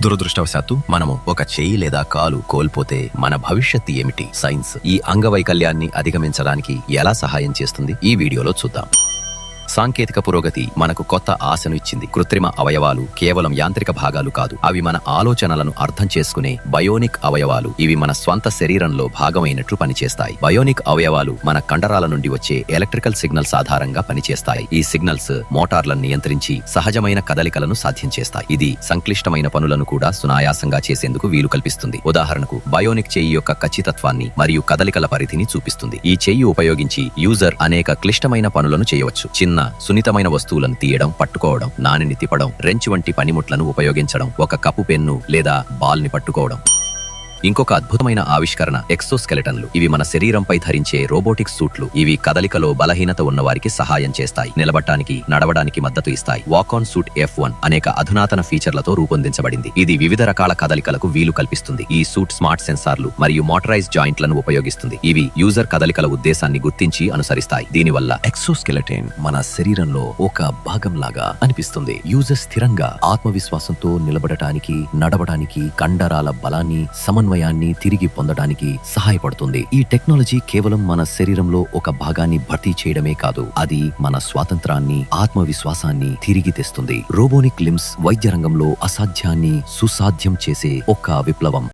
దురదృష్టవశాత్తు మనము ఒక చెయ్యి లేదా కాలు కోల్పోతే మన భవిష్యత్తు ఏమిటి? సైన్స్ ఈ అంగవైకల్యాన్ని అధిగమించడానికి ఎలా సహాయం చేస్తుంది? ఈ వీడియోలో చూద్దాం. సాంకేతిక పురోగతి మనకు కొత్త ఆశను ఇచ్చింది. కృత్రిమ అవయవాలు కేవలం యాంత్రిక భాగాలు కాదు, అవి మన ఆలోచనలను అర్థం చేసుకునే బయోనిక్ అవయవాలు. ఇవి మన స్వంత శరీరంలో భాగమైనట్లు పనిచేస్తాయి. బయోనిక్ అవయవాలు మన కండరాల నుండి వచ్చే ఎలక్ట్రికల్ సిగ్నల్స్ ఆధారంగా పనిచేస్తాయి. ఈ సిగ్నల్స్ మోటార్లను నియంత్రించి సహజమైన కదలికలను సాధ్యం చేస్తాయి. ఇది సంక్లిష్టమైన పనులను కూడా సునాయాసంగా చేసేందుకు వీలు కల్పిస్తుంది. ఉదాహరణకు, బయోనిక్ చెయ్యి యొక్క ఖచ్చితత్వాన్ని మరియు కదలికల పరిధిని చూపిస్తుంది. ఈ చెయ్యి ఉపయోగించి యూజర్ అనేక క్లిష్టమైన పనులను చేయవచ్చు. చిన్న సున్నితమైన వస్తువులను తీయడం, పట్టుకోవడం, నాణిని తిప్పడం, రెంచ్ వంటి పనిముట్లను ఉపయోగించడం, ఒక కప్పు పెన్ను లేదా బాల్ ని పట్టుకోవడం. ఇంకొక అద్భుతమైన ఆవిష్కరణ ఎక్సోస్కెలెటన్లు. ఇవి మన శరీరంపై ధరించే రోబోటిక్ సూట్లు. ఇవి కదలికలో బలహీనత ఉన్న వారికి సహాయం చేస్తాయి, నిలబడటానికి, నడవడానికి మద్దతు ఇస్తాయి. వాక్ ఆన్ సూట్ F1 అనేక అధునాతన ఫీచర్లతో రూపొందించబడింది. ఇది వివిధ రకాల కదలికలకు వీలు కల్పిస్తుంది. ఈ సూట్ స్మార్ట్ సెన్సార్లు మరియు మోటరైజ్ జాయింట్లను ఉపయోగిస్తుంది. ఇవి యూజర్ కదలికల ఉద్దేశాన్ని గుర్తించి అనుసరిస్తాయి. దీనివల్ల ఎక్సోస్కెలెటన్ మన శరీరంలో ఒక భాగం లాగా అనిపిస్తుంది. యూజర్ స్థిరంగా, ఆత్మవిశ్వాసంతో నిలబడటానికి, నడవడానికి, కండరాల బలాన్ని, సమన్వయాన్ని తిరిగి పొందడానికి సహాయపడుతుంది. ఈ టెక్నాలజీ కేవలం మన శరీరంలో ఒక భాగాన్ని భర్తీ చేయడమే కాదు, అది మన స్వాతంత్రాన్ని, ఆత్మవిశ్వాసాన్ని తిరిగి తెస్తుంది. రోబోనిక్ లిమ్స్ వైద్య రంగంలో అసాధ్యాన్ని సుసాధ్యం చేసే ఒక విప్లవం.